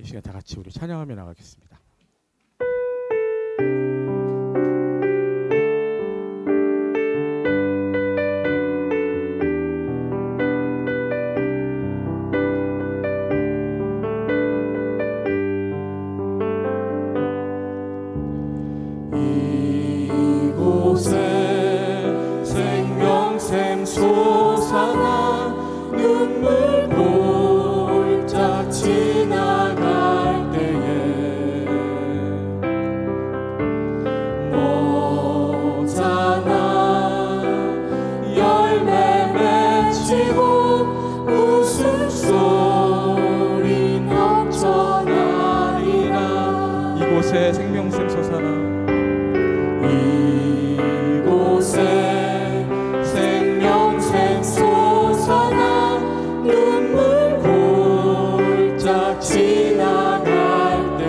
시간 다 같이 우리 찬양하며 나가겠습니다. 이곳에 생명샘 솟아나 눈물 골짝 지나갈 때에 모자나 열매 맺히고 웃음소리 넘쳐나리라. 이곳에 생명샘 솟아나 이곳에 생명샘 솟아나 눈물 골짝 지나갈 때에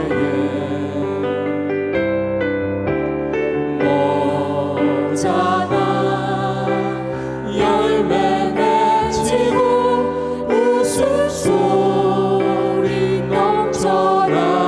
모자나 열매 맺히고 웃음소리 넘쳐나리라.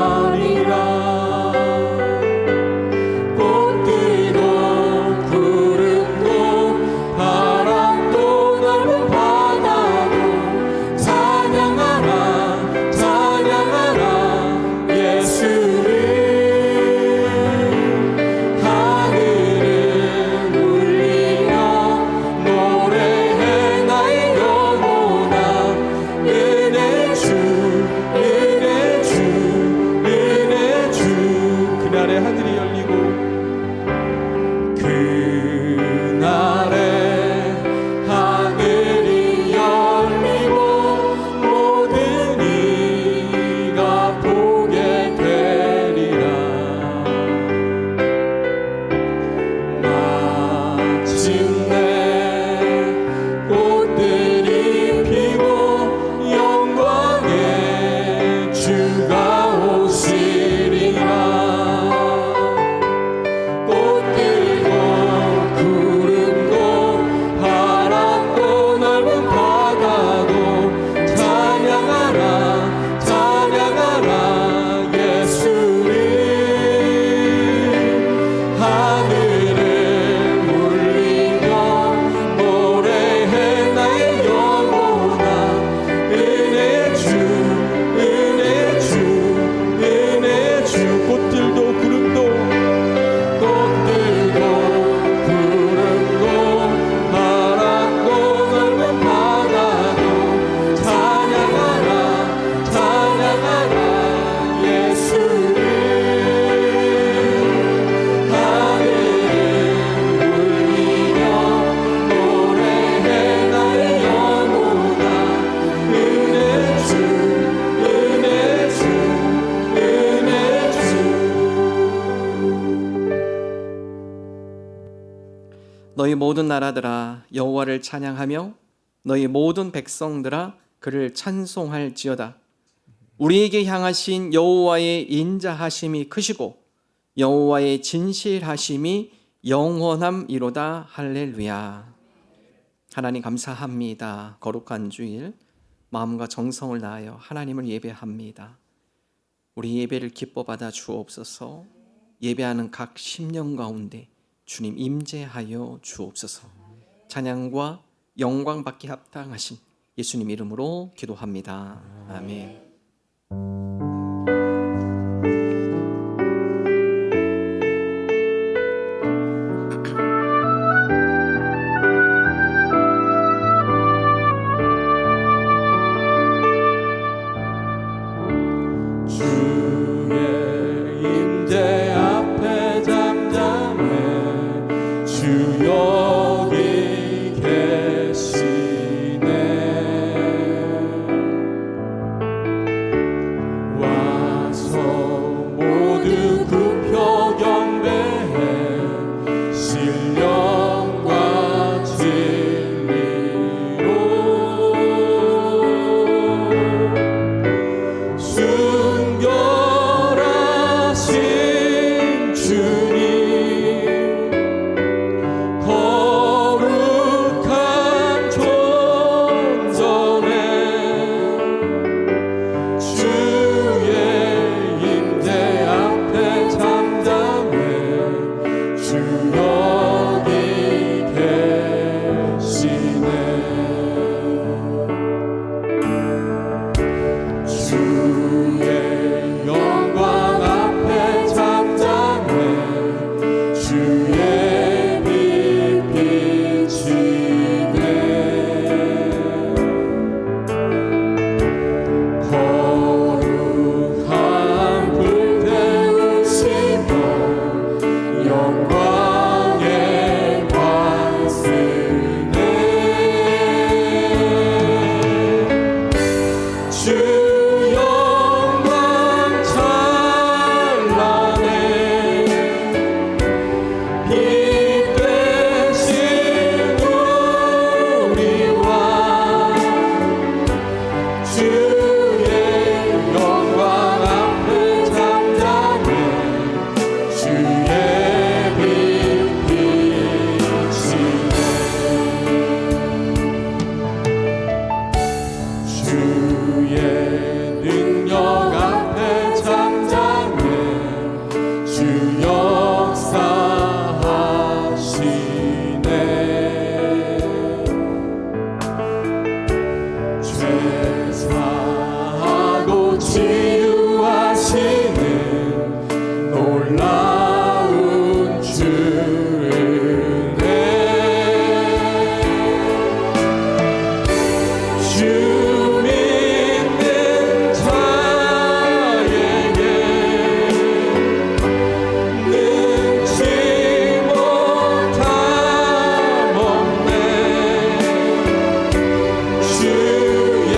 너희 모든 나라들아 여호와를 찬양하며 너희 모든 백성들아 그를 찬송할지어다. 우리에게 향하신 여호와의 인자하심이 크시고 여호와의 진실하심이 영원함이로다. 할렐루야. 하나님 감사합니다. 거룩한 주일 마음과 정성을 다하여 하나님을 예배합니다. 우리 예배를 기뻐 받아 주옵소서. 예배하는 각 심령 가운데 주님 임재하여 주옵소서. 찬양과 영광 받기 합당하신 예수님 이름으로 기도합니다. 아멘. 여기 계시네. 제사하고 치유하시는 놀라운 주를 주 믿는 자에게 능치 못함 없네 주의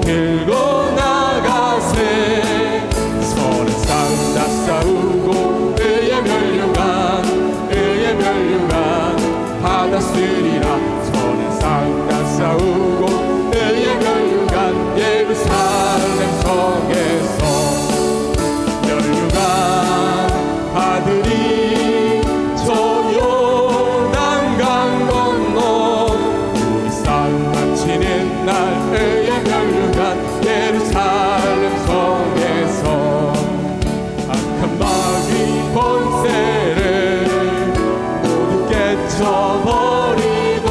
들고 나가세 서는 싸우다 싸우고 의에 멸류관 받았으리라 서는 싸우다 싸우고 의에 멸류관 예루살렘 성에서 멸류관 받으리 저 요단강 건너 우리 싸움 마치는 날 의에 멸류관 예루살렘 성에서 악한 마귀 권세를 모두 깨쳐버리고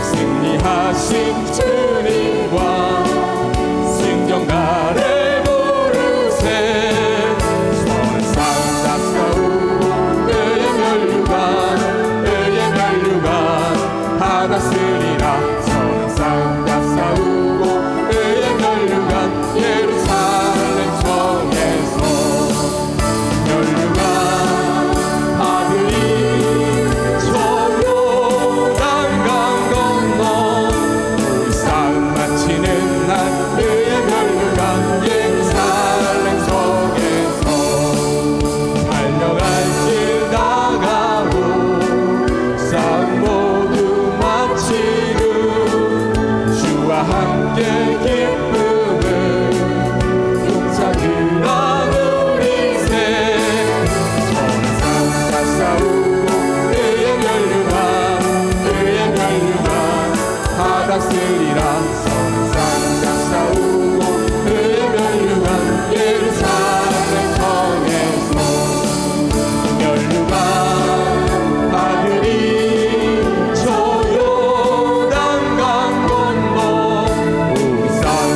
승리하신 주님과 승정가를 부르세 서는 싸우다 싸우고 의에 멸류관 받았으리라 서는 싸우다 싸우고 의에 멸류관 예루살렘 성에서 멸류관 받으리 저 요단강 건너 우리 싸움 마치는 날 의에 멸류관 예루살렘 성에서 달려갈 길 나가고 싸움 모두 마치고 주와 함께 기쁨을 용차기라 누리세 서는 싸우다 싸우고 의에 멸류관 받았으리라 서는 싸우다 싸우고 의에 멸류관 예루살렘 성에서 멸류관 받으리 저 요단강 건너 우리 싸움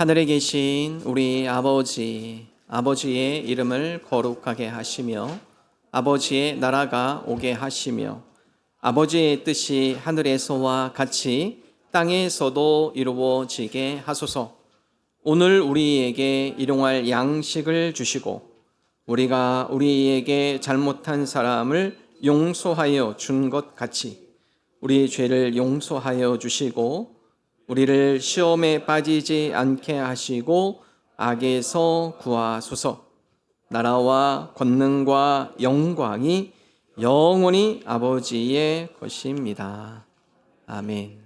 하늘에 계신 우리 아버지의 이름을 거룩하게 하시며 아버지의 나라가 오게 하시며 아버지의 뜻이 하늘에서와 같이 땅에서도 이루어지게 하소서. 오늘 우리에게 일용할 양식을 주시고 우리가 우리에게 잘못한 사람을 용서하여 준 것 같이 우리 죄를 용서하여 주시고 우리를 시험에 빠지지 않게 하시고 악에서 구하소서. 나라와 권능과 영광이 영원히 아버지의 것입니다. 아멘.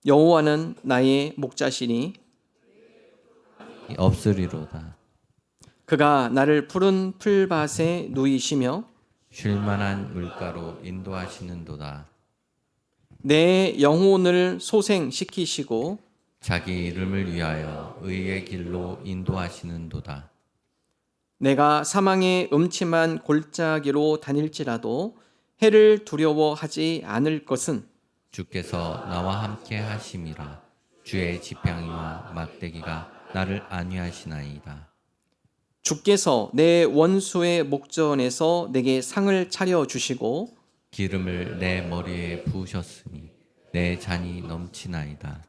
여호와는 나의 목자시니 없으리로다. 그가 나를 푸른 풀밭에 누이시며 쉴만한 물가로 인도하시는도다. 내 영혼을 소생시키시고 자기 이름을 위하여 의의 길로 인도하시는도다. 내가 사망의 음침한 골짜기로 다닐지라도 해를 두려워하지 않을 것은 주께서 나와 함께 하심이라. 주의 지팡이와 막대기가 나를 안위하시나이다. 주께서 내 원수의 목전에서 내게 상을 차려 주시고 기름을 내 머리에 부으셨으니 내 잔이 넘치나이다.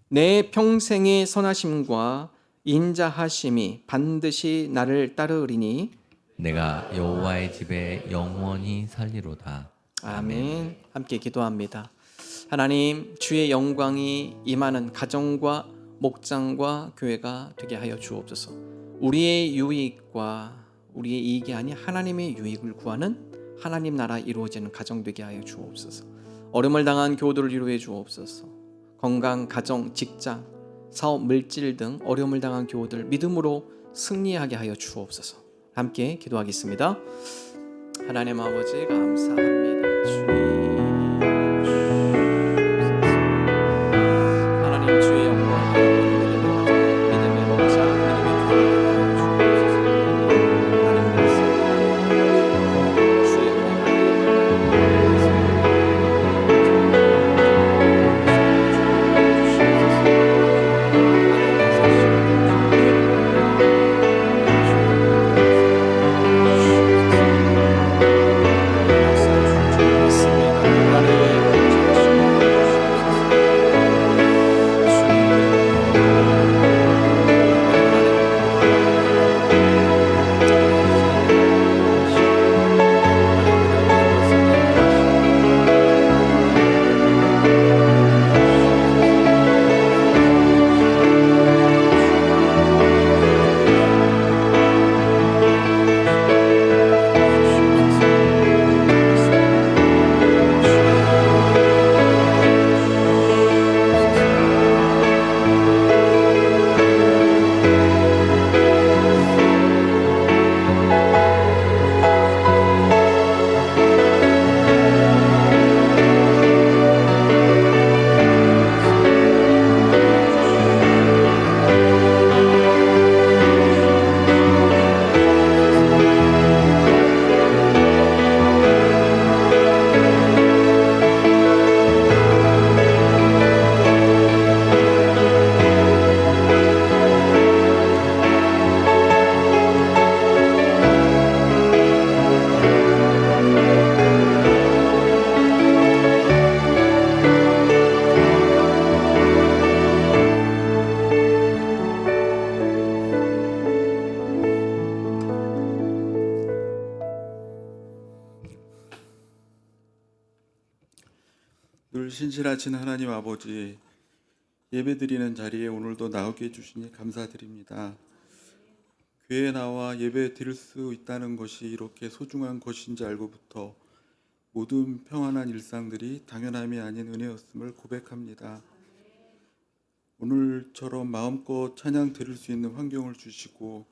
내 평생의 선하심과 인자하심이 반드시 나를 따르리니 내가 여호와의 집에 영원히 살리로다. 아멘. 함께 기도합니다. 하나님, 주의 영광이 임하는 가정과 목장과 교회가 되게 하여 주옵소서. 우리의 유익과 우리의 이익이 아닌 하나님의 유익을 구하는 하나님 나라 이루어지는 가정 되게 하여 주옵소서. 어려움을 당한 교우들을 위로해 주옵소서. 건강, 가정, 직장, 사업, 물질 등 어려움을 당한 교우들 믿음으로 승리하게 하여 주옵소서. 함께 기도하겠습니다. 하나님 아버지 감사합니다. 하나님 주의 영광 믿음의 가정, 믿음의 목자, 믿음의 교회 하나님 말씀 주의 늘 신실하신 하나님 아버지, 예배드리는 자리에 오늘도 나오게 해주시니 감사드립니다. 교회에 나와 예배 드릴 수 있다는 것이 이렇게 소중한 것인지 알고부터 모든 평안한 일상들이 당연함이 아닌 은혜였음을 고백합니다. 오늘처럼 마음껏 찬양 드릴 수 있는 환경을 주시고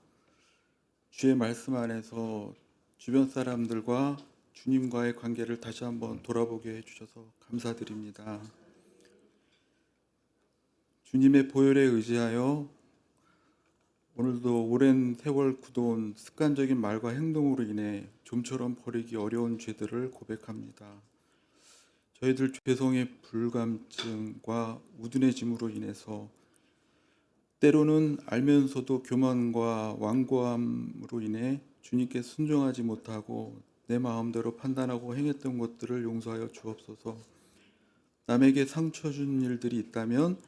주의 말씀 안에서 주변 사람들과 주님과의 관계를 다시 한번 돌아보게 해주셔서 감사드립니다. 주님의 보혈에 의지하여 오늘도 오랜 세월 굳어온 습관적인 말과 행동으로 인해 좀처럼 버리기 어려운 죄들을 고백합니다. 저희들 죄성의 불감증과 우둔해짐으로 인해서 때로는 알면서도 교만과 완고함으로 인해 주님께 순종하지 못하고 내 마음대로 판단하고 행했던 것들을 용서하여 주옵소서. 남에게 상처 준 일들이 있다면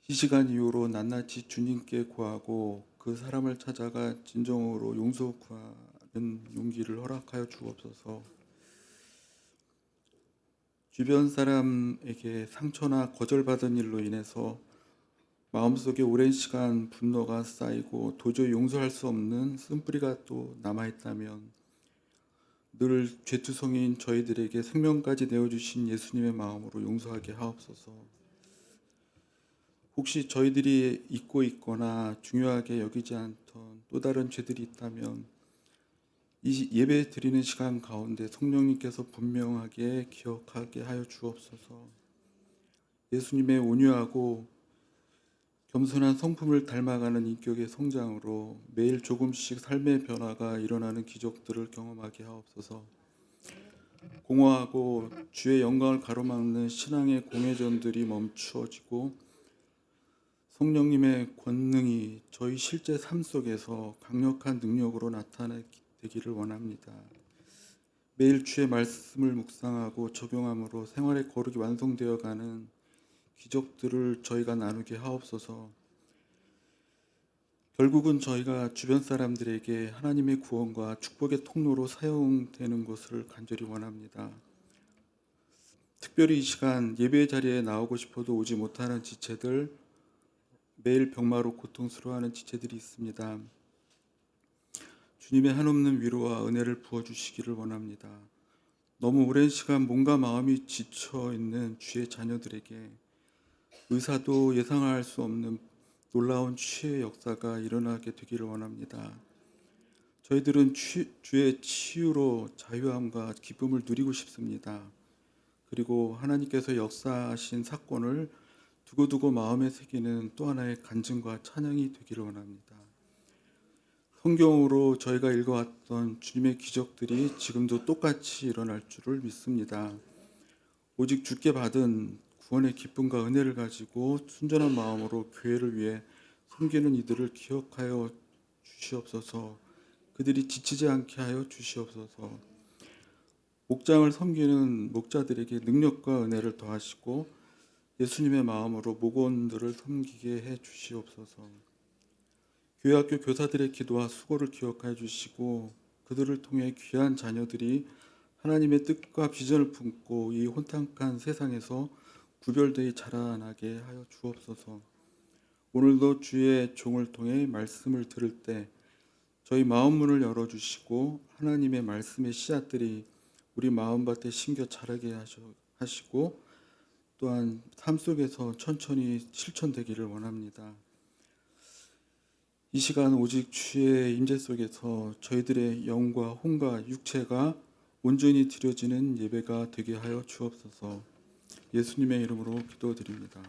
이 시간 이후로 낱낱이 주님께 구하고 그 사람을 찾아가 진정으로 용서 구하는 용기를 허락하여 주옵소서. 주변 사람에게 상처나 거절받은 일로 인해서 마음속에 오랜 시간 분노가 쌓이고 도저히 용서할 수 없는 쓴뿌리가 또 남아있다면 늘 죄투성이인 저희들에게 생명까지 내어주신 예수님의 마음으로 용서하게 하옵소서. 혹시 저희들이 잊고 있거나 중요하게 여기지 않던 또 다른 죄들이 있다면 이 예배 드리는 시간 가운데 성령님께서 분명하게 기억하게 하여 주옵소서. 예수님의 온유하고 겸손한 성품을 닮아가는 인격의 성장으로 매일 조금씩 삶의 변화가 일어나는 기적들을 경험하게 하옵소서. 공허하고 주의 영광을 가로막는 신앙의 공회전들이 멈추어지고 성령님의 권능이 저희 실제 삶 속에서 강력한 능력으로 나타나기를 원합니다. 매일 주의 말씀을 묵상하고 적용함으로 생활의 거룩이 완성되어가는 기적들을 저희가 나누게 하옵소서. 결국은 저희가 주변 사람들에게 하나님의 구원과 축복의 통로로 사용되는 것을 간절히 원합니다. 특별히 이 시간 예배 자리에 나오고 싶어도 오지 못하는 지체들, 매일 병마로 고통스러워하는 지체들이 있습니다. 주님의 한없는 위로와 은혜를 부어주시기를 원합니다. 너무 오랜 시간 몸과 마음이 지쳐있는 주의 자녀들에게 의사도 예상할 수 없는 놀라운 치유의 역사가 일어나게 되기를 원합니다. 저희들은 주의 치유로 자유함과 기쁨을 누리고 싶습니다. 그리고 하나님께서 역사하신 사건을 두고두고 마음에 새기는 또 하나의 간증과 찬양이 되기를 원합니다. 성경으로 저희가 읽어왔던 주님의 기적들이 지금도 똑같이 일어날 줄을 믿습니다. 오직 주께 받은 구원의 기쁨과 은혜를 가지고 순전한 마음으로 교회를 위해 섬기는 이들을 기억하여 주시옵소서. 그들이 지치지 않게 하여 주시옵소서. 목장을 섬기는 목자들에게 능력과 은혜를 더하시고 예수님의 마음으로 목원들을 섬기게 해 주시옵소서. 교회학교 교사들의 기도와 수고를 기억하여 주시고 그들을 통해 귀한 자녀들이 하나님의 뜻과 비전을 품고 이 혼탁한 세상에서 구별되이 자라나게 하여 주옵소서. 오늘도 주의 종을 통해 말씀을 들을 때 저희 마음문을 열어주시고 하나님의 말씀의 씨앗들이 우리 마음밭에 심겨 자라게 하시고 또한 삶 속에서 천천히 실천되기를 원합니다. 이 시간 오직 주의 임재 속에서 저희들의 영과 혼과 육체가 온전히 드려지는 예배가 되게 하여 주옵소서. 예수님의 이름으로 기도드립니다.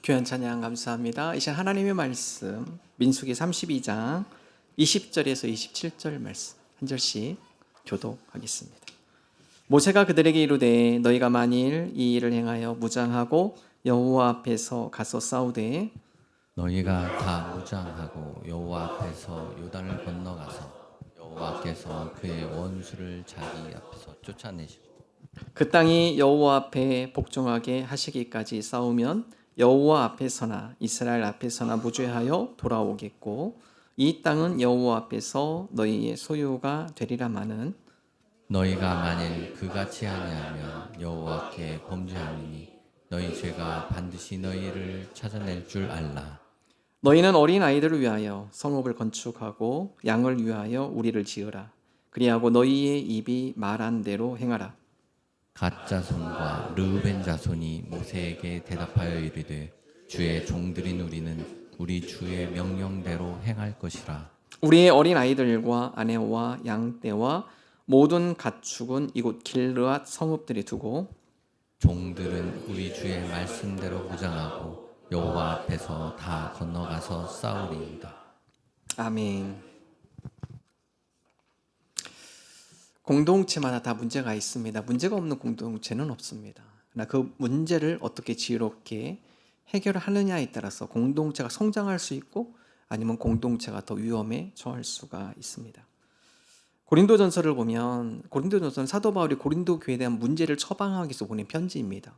귀한 찬양 감사합니다. 이제 하나님의 말씀 민수기 32장 20절에서 27절 말씀 한 절씩 교독하겠습니다. 모세가 그들에게 이르되 너희가 만일 이 일을 행하여 무장하고 여호와 앞에서 가서 싸우되 너희가 다 무장하고 여호와 앞에서 요단을 건너가서 여호와께서 그의 원수를 자기 앞에서 쫓아내시고 그 땅이 여호와 앞에 복종하게 하시기까지 싸우면 여호와 앞에서나 이스라엘 앞에서나 무죄하여 돌아오겠고 이 땅은 여호와 앞에서 너희의 소유가 되리라마는 너희가 만일 그같이 아니하면 여호와께 범죄하리니 너희 죄가 반드시 너희를 찾아낼 줄 알라. 너희는 어린 아이들을 위하여 성읍을 건축하고 양을 위하여 우리를 지으라. 그리하고 너희의 입이 말한 대로 행하라. 갓 자손과 르우벤 자손이 모세에게 대답하여 이르되 주의 종들인 우리는 우리 주의 명령대로 행할 것이라. 우리의 어린 아이들과 아내와 양떼와 모든 가축은 이곳 길르앗 성읍들에 두고 종들은 우리 주의 말씀대로 무장하고 여호와 앞에서 다 건너가서 싸우리이다. 아멘. 공동체마다 다 문제가 있습니다. 문제가 없는 공동체는 없습니다. 그러나 그 문제를 어떻게 지혜롭게 해결하느냐에 따라서 공동체가 성장할 수 있고 아니면 공동체가 더 위험에 처할 수가 있습니다. 고린도전서를 보면 고린도전서는 사도 바울이 고린도 교회에 대한 문제를 처방하기 위해서 보낸 편지입니다.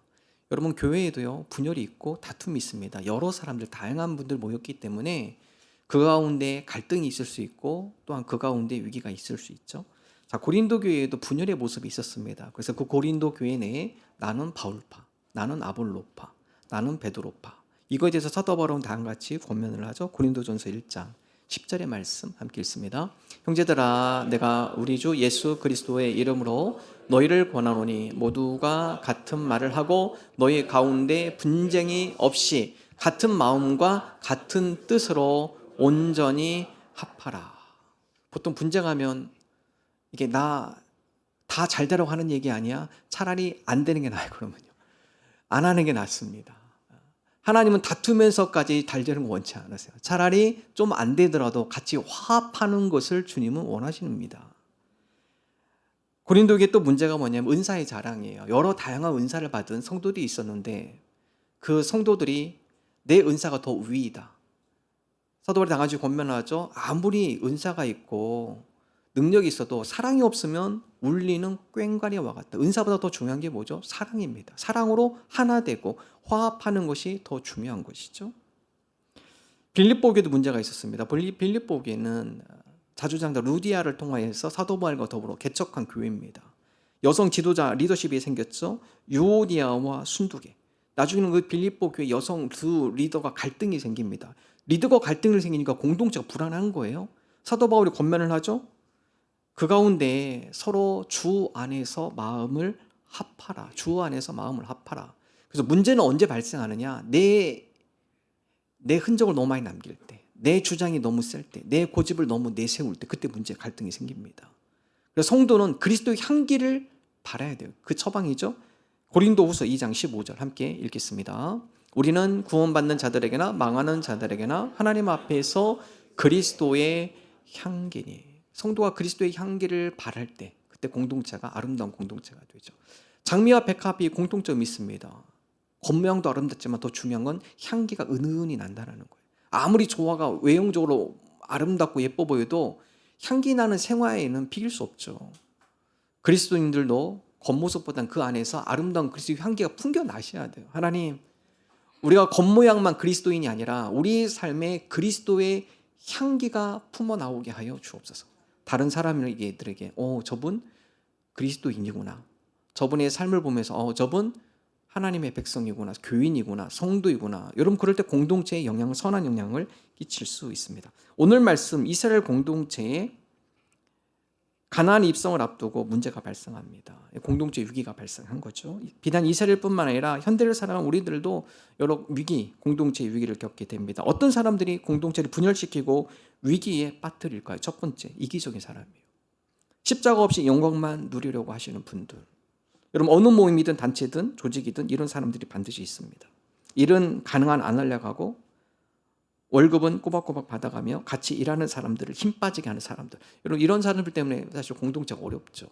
여러분 교회에도요 분열이 있고 다툼이 있습니다. 여러 사람들 다양한 분들 모였기 때문에 그 가운데 갈등이 있을 수 있고 또한 그 가운데 위기가 있을 수 있죠. 자, 고린도 교회에도 분열의 모습이 있었습니다. 그래서 그 고린도 교회 내에 나는 바울파, 나는 아볼로파, 나는 베드로파 이거에 대해서 사도 바울은 다음과 같이 권면을 하죠. 고린도전서 1장 10절의 말씀 함께 읽습니다. 형제들아 내가 우리 주 예수 그리스도의 이름으로 너희를 권하노니 모두가 같은 말을 하고 너희 가운데 분쟁이 없이 같은 마음과 같은 뜻으로 온전히 합하라. 보통 분쟁하면 이게 나 다 잘 되라고 하는 얘기 아니야? 차라리 안 되는 게 나아요. 그러면요. 안 하는 게 낫습니다. 하나님은 다투면서까지 잘 되는 거 원치 않으세요. 차라리 좀 안 되더라도 같이 화합하는 것을 주님은 원하십니다. 고린도교에 또 문제가 뭐냐면 은사의 자랑이에요. 여러 다양한 은사를 받은 성도들이 있었는데 그 성도들이 내 은사가 더 위이다. 사도 바울이 당하지 권면하죠. 아무리 은사가 있고 능력이 있어도 사랑이 없으면 울리는 꽹과리와 같다. 은사보다 더 중요한 게 뭐죠? 사랑입니다. 사랑으로 하나 되고 화합하는 것이 더 중요한 것이죠. 빌립보교도 문제가 있었습니다. 빌립보교는 자주장자 루디아를 통하여서 사도 바울과 더불어 개척한 교회입니다. 여성 지도자 리더십이 생겼죠. 유오디아와 순두계. 나중에는 그 빌립보 교회 여성 두 리더가 갈등이 생깁니다. 리더가 갈등을 생기니까 공동체가 불안한 거예요. 사도 바울이 권면을 하죠. 그 가운데 서로 주 안에서 마음을 합하라. 주 안에서 마음을 합하라. 그래서 문제는 언제 발생하느냐? 내 흔적을 너무 많이 남길 때, 내 주장이 너무 셀 때, 내 고집을 너무 내세울 때 그때 문제 갈등이 생깁니다. 그래서 성도는 그리스도의 향기를 바라야 돼요. 그 처방이죠. 고린도후서 2장 15절 함께 읽겠습니다. 우리는 구원받는 자들에게나 망하는 자들에게나 하나님 앞에서 그리스도의 향기니. 성도가 그리스도의 향기를 바랄 때 그때 공동체가 아름다운 공동체가 되죠. 장미와 백합이 공통점이 있습니다. 겉모양도 아름답지만 더 중요한 건 향기가 은은히 난다는 거예요. 아무리 조화가 외형적으로 아름답고 예뻐 보여도 향기 나는 생활에는 비길 수 없죠. 그리스도인들도 겉모습보다는 그 안에서 아름다운 그리스도의 향기가 풍겨나셔야 돼요. 하나님, 우리가 겉모양만 그리스도인이 아니라 우리 삶에 그리스도의 향기가 품어나오게 하여 주옵소서. 다른 사람들에게 저분 그리스도인이구나. 저분의 삶을 보면서 저분 하나님의 백성이구나. 교인이구나. 성도이구나. 여러분 그럴 때 공동체에 선한 영향을 끼칠 수 있습니다. 오늘 말씀 이스라엘 공동체에 가나안 입성을 앞두고 문제가 발생합니다. 공동체 위기가 발생한 거죠. 비단 이스라엘뿐만 아니라 현대를 살아가는 우리들도 여러 위기, 공동체 위기를 겪게 됩니다. 어떤 사람들이 공동체를 분열시키고 위기에 빠뜨릴까요? 첫 번째, 이기적인 사람이에요. 십자가 없이 영광만 누리려고 하시는 분들. 여러분 어느 모임이든 단체든 조직이든 이런 사람들이 반드시 있습니다. 일은 가능한 안 하려고 하고 월급은 꼬박꼬박 받아가며 같이 일하는 사람들을 힘 빠지게 하는 사람들. 여러분 이런 사람들 때문에 사실 공동체가 어렵죠.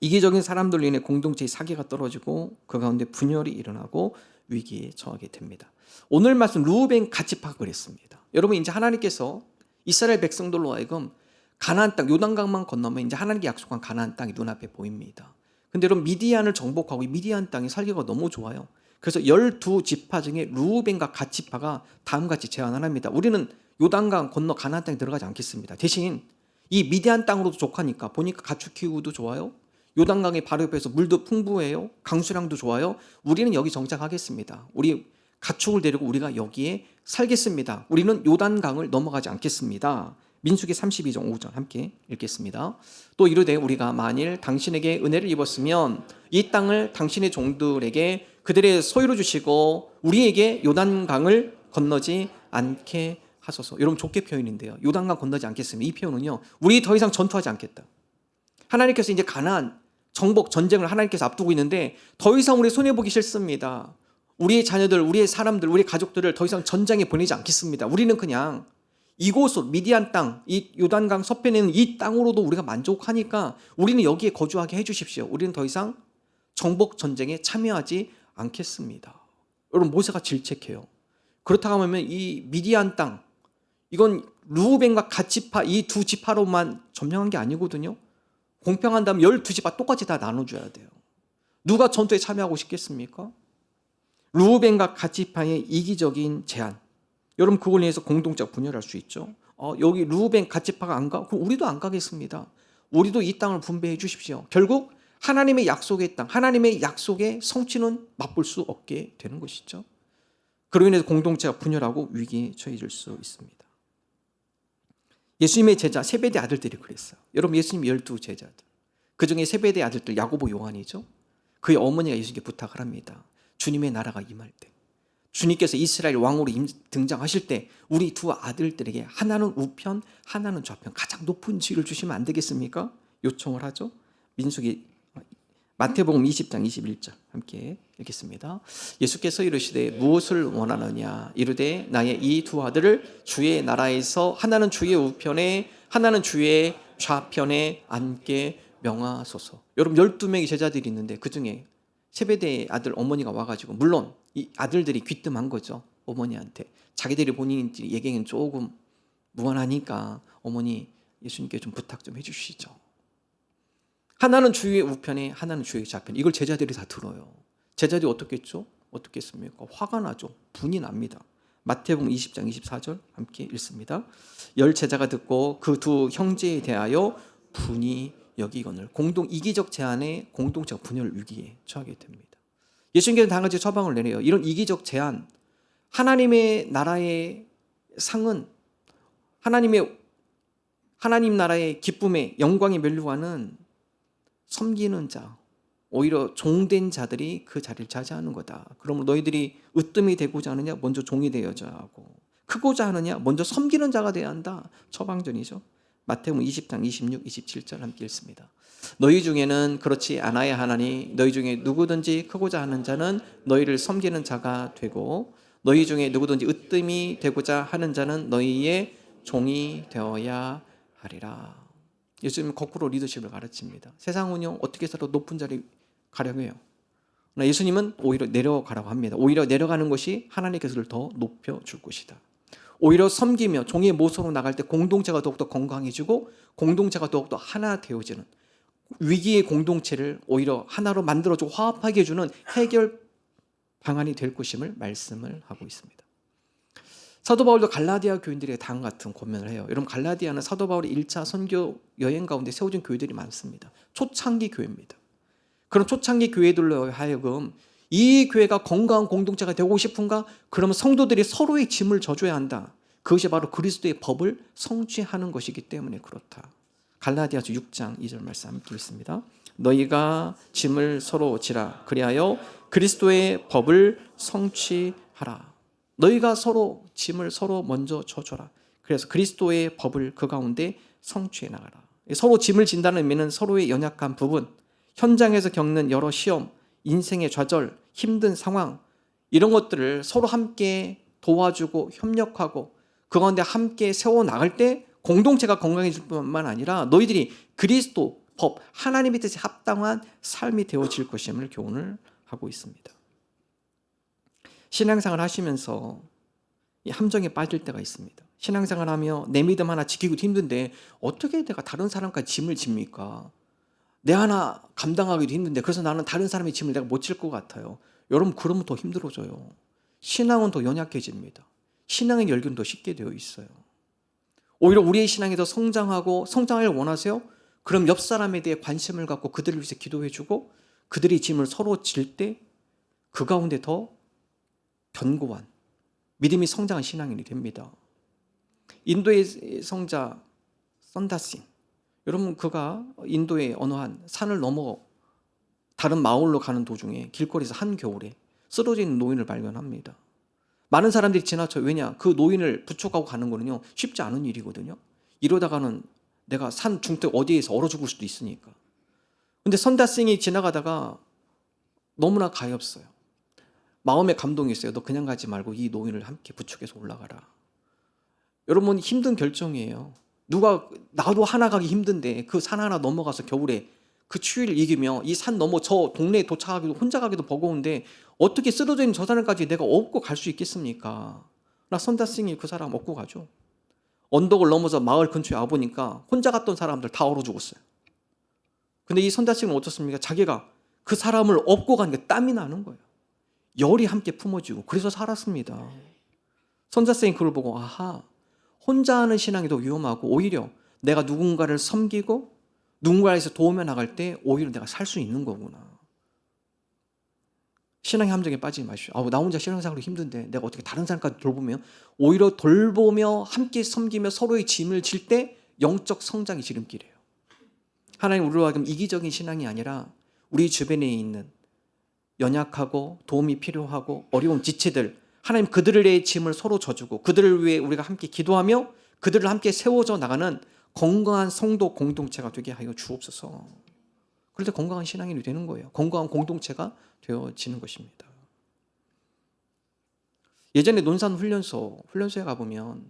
이기적인 사람들로 인해 공동체의 사기가 떨어지고 그 가운데 분열이 일어나고 위기에 처하게 됩니다. 오늘 말씀 르우벤 같이 파악을 했습니다. 여러분 이제 하나님께서 이스라엘 백성들로 하여금 가나안 땅 요단강만 건너면 이제 하나님께 약속한 가나안 땅이 눈앞에 보입니다. 근데 여러분 미디안을 정복하고 이 미디안 땅이 살기가 너무 좋아요. 그래서 12지파 중에 르우벤과 갓지파가 다음같이 제안을 합니다. 우리는 요단강 건너 가나안 땅에 들어가지 않겠습니다. 대신 이 미디안 땅으로도 족하니까 보니까 가축 키우기도 좋아요. 요단강의 바로 옆에서 물도 풍부해요. 강수량도 좋아요. 우리는 여기 정착하겠습니다. 우리 가축을 데리고 우리가 여기에 살겠습니다. 우리는 요단강을 넘어가지 않겠습니다. 민수기 32장 5절 함께 읽겠습니다. 또 이르되 우리가 만일 당신에게 은혜를 입었으면 이 땅을 당신의 종들에게 그들의 소유로 주시고 우리에게 요단강을 건너지 않게 하소서. 여러분 좋게 표현인데요. 요단강 건너지 않겠습니다. 이 표현은요. 우리 더 이상 전투하지 않겠다. 하나님께서 이제 가나안 정복 전쟁을 하나님께서 앞두고 있는데 더 이상 우리 손해보기 싫습니다. 우리의 자녀들, 우리의 사람들, 우리의 가족들을 더 이상 전장에 보내지 않겠습니다. 우리는 그냥 이곳으로 미디안 땅, 이 요단강 서편에 있는 이 땅으로도 우리가 만족하니까 우리는 여기에 거주하게 해주십시오. 우리는 더 이상 정복 전쟁에 참여하지 않겠습니다. 여러분 모세가 질책해요. 그렇다고 하면 이 미디안 땅, 이건 르우벤과 갓지파 이 두 지파로만 점령한 게 아니거든요. 공평한다면 12지파 똑같이 다 나눠줘야 돼요. 누가 전투에 참여하고 싶겠습니까? 르우벤과 갓지파의 이기적인 제안. 여러분 그걸 인해서 공동체가 분열할 수 있죠. 여기 르우벤 갓지파가 안 가? 그럼 우리도 안 가겠습니다. 우리도 이 땅을 분배해 주십시오. 결국 하나님의 약속의 땅, 하나님의 약속의 성취는 맛볼 수 없게 되는 것이죠. 그로 인해서 공동체가 분열하고 위기에 처해질 수 있습니다. 예수님의 제자 세베대 아들들이 그랬어요. 여러분 예수님 12제자들. 그중에 세베대 아들들 야고보 요한이죠. 그의 어머니가 예수님께 부탁을 합니다. 주님의 나라가 임할 때 주님께서 이스라엘 왕으로 등장하실 때 우리 두 아들들에게 하나는 우편 하나는 좌편 가장 높은 지위를 주시면 안 되겠습니까? 요청을 하죠. 민수기 마태복음 20장 21절 함께 읽겠습니다. 예수께서 이르시되 무엇을 원하느냐 이르되 나의 이 두 아들을 주의 나라에서 하나는 주의 우편에 하나는 주의 좌편에 앉게 명하소서. 여러분 12명의 제자들이 있는데 그중에 세베대의 아들 어머니가 와가지고 물론 이 아들들이 귀뜸한 거죠. 어머니한테 자기들이 본인이 얘기는 조금 무관하니까 어머니 예수님께 좀 부탁 좀 해주시죠. 하나는 주의 우편에 하나는 주의 좌편. 이걸 제자들이 다 들어요. 제자들이 어떻겠죠? 어떻겠습니까? 화가 나죠. 분이 납니다. 마태복음 20장 24절 함께 읽습니다. 10 제자가 듣고 그 두 형제에 대하여 분이 여기거늘. 공동 이기적 제안에 공동체가 분열 위기에 처하게 됩니다. 예수님께서는 다같이 처방을 내려요. 이런 이기적 제안, 하나님의 나라의 상은 하나님 나라의 기쁨에 영광에 멸류관은 섬기는 자, 오히려 종된 자들이 그 자리를 차지하는 거다. 그러면 너희들이 으뜸이 되고자 하느냐? 먼저 종이 되어야 하고 크고자 하느냐? 먼저 섬기는 자가 되어야 한다. 처방전이죠. 마태복음 20장 26, 27절 함께 읽습니다. 너희 중에는 그렇지 않아야 하나니 너희 중에 누구든지 크고자 하는 자는 너희를 섬기는 자가 되고 너희 중에 누구든지 으뜸이 되고자 하는 자는 너희의 종이 되어야 하리라. 예수님은 거꾸로 리더십을 가르칩니다. 세상은요 어떻게 해서 높은 자리 가려고 해요. 그러나 예수님은 오히려 내려가라고 합니다. 오히려 내려가는 것이 하나님께서를 더 높여줄 것이다. 오히려 섬기며 종의 모습으로 나갈 때 공동체가 더욱더 건강해지고 공동체가 더욱더 하나 되어지는 위기의 공동체를 오히려 하나로 만들어주고 화합하게 해주는 해결 방안이 될 것임을 말씀을 하고 있습니다. 사도 바울도 갈라디아 교인들에게 다음 같은 고면을 해요. 여러분 갈라디아는 사도 바울의 1차 선교 여행 가운데 세워진 교회들이 많습니다. 초창기 교회입니다. 그런 초창기 교회들로 하여금 이 교회가 건강한 공동체가 되고 싶은가? 그러면 성도들이 서로의 짐을 져줘야 한다. 그것이 바로 그리스도의 법을 성취하는 것이기 때문에 그렇다. 갈라디아서 6장 2절 말씀 함께 읽습니다. 너희가 짐을 서로 지라 그리하여 그리스도의 법을 성취하라. 너희가 서로 짐을 서로 먼저 져줘라. 그래서 그리스도의 법을 그 가운데 성취해 나가라. 서로 짐을 진다는 의미는 서로의 연약한 부분, 현장에서 겪는 여러 시험, 인생의 좌절, 힘든 상황, 이런 것들을 서로 함께 도와주고 협력하고 그 가운데 함께 세워나갈 때 공동체가 건강해질 뿐만 아니라 너희들이 그리스도 법 하나님의 뜻에 합당한 삶이 되어질 것임을 교훈을 하고 있습니다. 신앙생활 하시면서 이 함정에 빠질 때가 있습니다. 신앙생활 하며 내 믿음 하나 지키기도 힘든데 어떻게 내가 다른 사람까지 짐을 집니까? 내 하나 감당하기도 힘든데 그래서 나는 다른 사람의 짐을 내가 못 질 것 같아요. 여러분 그러면 더 힘들어져요. 신앙은 더 연약해집니다. 신앙의 열기는 더 쉽게 되어 있어요. 오히려 우리의 신앙이 더 성장하고 성장을 원하세요? 그럼 옆 사람에 대해 관심을 갖고 그들을 위해서 기도해주고 그들의 짐을 서로 질 때 그 가운데 더 견고한 믿음이 성장한 신앙인이 됩니다. 인도의 성자 선다싱, 여러분 그가 인도의 어느 한 산을 넘어 다른 마을로 가는 도중에 길거리에서 한겨울에 쓰러져 있는 노인을 발견합니다. 많은 사람들이 지나쳐요. 왜냐? 그 노인을 부축하고 가는 거는요 쉽지 않은 일이거든요. 이러다가는 내가 산 중턱 어디에서 얼어 죽을 수도 있으니까. 근데 선다싱이 지나가다가 너무나 가엾어요. 마음에 감동이 있어요. 너 그냥 가지 말고 이 노인을 함께 부축해서 올라가라. 여러분 힘든 결정이에요. 나도 하나 가기 힘든데 그 산 하나 넘어가서 겨울에 그 추위를 이기며 이 산 넘어 저 동네에 도착하기도 혼자 가기도 버거운데 어떻게 쓰러져 있는 저 사람까지 내가 업고 갈 수 있겠습니까? 나 선다싱이 그 사람 업고 가죠. 언덕을 넘어서 마을 근처에 와보니까 혼자 갔던 사람들 다 얼어 죽었어요. 근데 이 선다싱은 어떻습니까? 자기가 그 사람을 업고 가니까 땀이 나는 거예요. 열이 함께 품어지고 그래서 살았습니다. 선자생이 그걸 보고 아하, 혼자 하는 신앙이 더 위험하고 오히려 내가 누군가를 섬기고 누군가에서 도우며 나갈 때 오히려 내가 살 수 있는 거구나. 신앙의 함정에 빠지지 마십시오. 나 혼자 신앙생활이 힘든데 내가 어떻게 다른 사람까지 돌보며 오히려 돌보며 함께 섬기며 서로의 짐을 질 때 영적 성장의 지름길이에요. 하나님 우리로 하여금 이기적인 신앙이 아니라 우리 주변에 있는 연약하고 도움이 필요하고 어려운 지체들 하나님 그들의 짐을 서로 져주고 그들을 위해 우리가 함께 기도하며 그들을 함께 세워져 나가는 건강한 성도 공동체가 되게 하여 주옵소서. 그럴 때 건강한 신앙인이 되는 거예요. 건강한 공동체가 되어지는 것입니다. 예전에 논산 훈련소에 가보면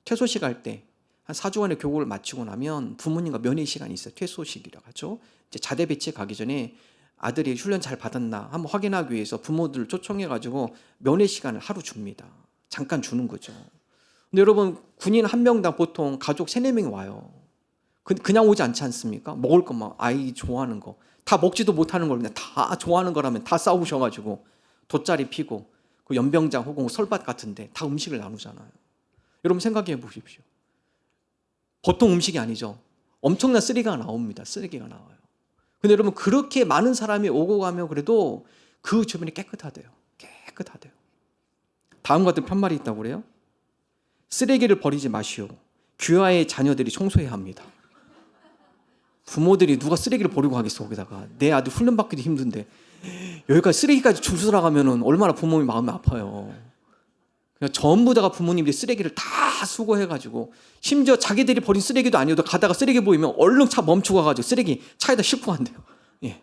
퇴소식 할 때 한 4주간의 교육을 마치고 나면 부모님과 면회 시간이 있어요. 퇴소식이라고 하죠. 이제 자대 배치 가기 전에 아들이 훈련 잘 받았나 한번 확인하기 위해서 부모들을 초청해가지고 면회 시간을 하루 줍니다. 잠깐 주는 거죠. 근데 여러분 군인 한 명당 보통 가족 3-4명이 와요. 그냥 오지 않지 않습니까? 먹을 거 막 아이 좋아하는 거 다 먹지도 못하는 걸 그냥 다 좋아하는 거라면 다 싸우셔가지고 돗자리 피고 그 연병장 혹은 설밭 같은데 다 음식을 나누잖아요. 여러분 생각해 보십시오. 보통 음식이 아니죠. 엄청난 쓰레기가 나옵니다. 쓰레기가 나와요. 근데 여러분 그렇게 많은 사람이 오고 가면 그래도 그 주변이 깨끗하대요. 깨끗하대요. 다음 같은 편말이 있다고 그래요. 쓰레기를 버리지 마시오. 귀화의 자녀들이 청소해야 합니다. 부모들이 누가 쓰레기를 버리고 가겠어. 거기다가 내 아들 훈련받기도 힘든데 여기까지 쓰레기까지 주스러 가면은 얼마나 부모님 마음이 아파요. 그냥 전부 다가 부모님들이 쓰레기를 다 수거해가지고 심지어 자기들이 버린 쓰레기도 아니어도 가다가 쓰레기 보이면 얼른 차 멈추고 가가지고 쓰레기 차에다 싣고 간대요. 예.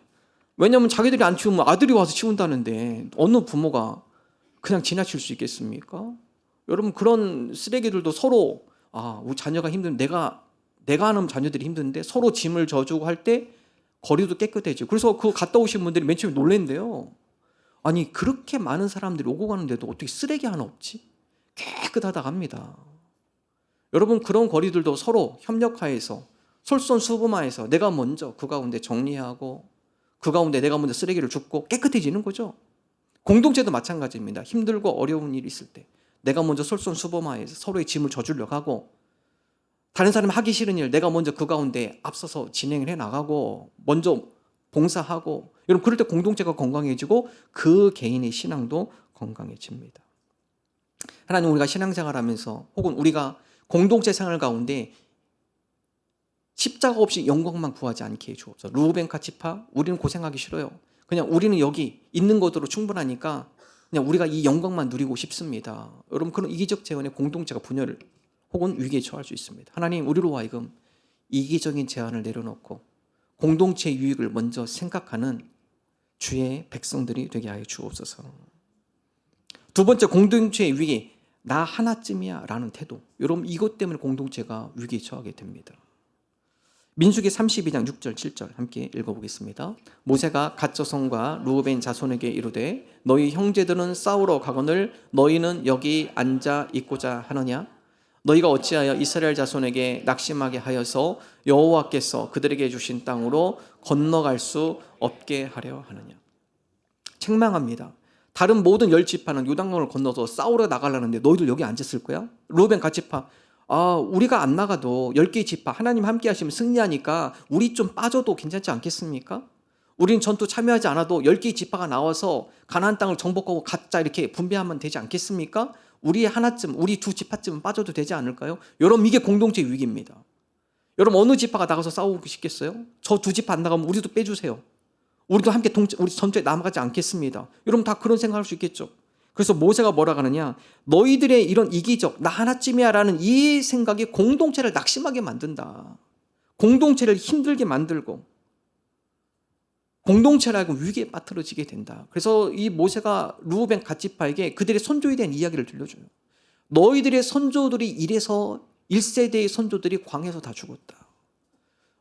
왜냐하면 자기들이 안 치우면 아들이 와서 치운다는데 어느 부모가 그냥 지나칠 수 있겠습니까? 여러분 그런 쓰레기들도 서로 우리 자녀가 힘든 내가 하는 자녀들이 힘든데 서로 짐을 져주고 할 때 거리도 깨끗해지고 그래서 그 갔다 오신 분들이 맨 처음에 놀랜대요. 아니 그렇게 많은 사람들이 오고 가는데도 어떻게 쓰레기 하나 없지? 깨끗하다 갑니다. 여러분 그런 거리들도 서로 협력하여서 솔선수범하여서 내가 먼저 그 가운데 정리하고 그 가운데 내가 먼저 쓰레기를 줍고 깨끗해지는 거죠. 공동체도 마찬가지입니다. 힘들고 어려운 일이 있을 때 내가 먼저 솔선수범하여서 서로의 짐을 져주려고 하고 다른 사람이 하기 싫은 일 내가 먼저 그 가운데 앞서서 진행을 해나가고 먼저 봉사하고 여러분 그럴 때 공동체가 건강해지고 그 개인의 신앙도 건강해집니다. 하나님 우리가 신앙생활하면서 혹은 우리가 공동체 생활 가운데 십자가 없이 영광만 구하지 않게 해주옵소서. 루벤과 지파 우리는 고생하기 싫어요. 그냥 우리는 여기 있는 것으로 충분하니까 그냥 우리가 이 영광만 누리고 싶습니다. 여러분 그런 이기적 제한의 공동체가 분열 혹은 위기에 처할 수 있습니다. 하나님 우리로 하여금 이기적인 제한을 내려놓고 공동체의 유익을 먼저 생각하는 주의 백성들이 되게 하여 주옵소서. 두 번째 공동체의 위기, 나 하나쯤이야 라는 태도. 여러분 이것 때문에 공동체가 위기에 처하게 됩니다. 민수기 32장 6절 7절 함께 읽어보겠습니다. 모세가 갓 자손과 루벤 자손에게 이르되 너희 형제들은 싸우러 가거늘 너희는 여기 앉아 있고자 하느냐? 너희가 어찌하여 이스라엘 자손에게 낙심하게 하여서 여호와께서 그들에게 주신 땅으로 건너갈 수 없게 하려 하느냐? 책망합니다. 다른 모든 10지파는 요단강을 건너서 싸우러 나가려는데 너희들 여기 앉았을 거야? 루벤 갓지파, 우리가 안 나가도 10개의 지파 하나님 함께 하시면 승리하니까 우리 좀 빠져도 괜찮지 않겠습니까? 우리는 전투 참여하지 않아도 10개의 지파가 나와서 가나안 땅을 정복하고 각자 이렇게 분배하면 되지 않겠습니까? 우리 하나쯤, 우리 두 지파쯤은 빠져도 되지 않을까요? 여러분 이게 공동체 위기입니다. 여러분 어느 지파가 나가서 싸우고 싶겠어요? 저 두 지파 안 나가면 우리도 빼주세요. 우리도 함께 우리 전투에 남아가지 않겠습니다. 여러분 다 그런 생각할 수 있겠죠. 그래서 모세가 뭐라 하느냐, 너희들의 이런 이기적 나 하나쯤이야 라는 이 생각이 공동체를 낙심하게 만든다. 공동체를 힘들게 만들고 공동체라고 위기에 빠뜨려지게 된다. 그래서 이 모세가 루벤 갓지파에게 그들의 선조에 대한 이야기를 들려줘요. 너희들의 선조들이 이래서 1세대의 선조들이 광야에서 다 죽었다.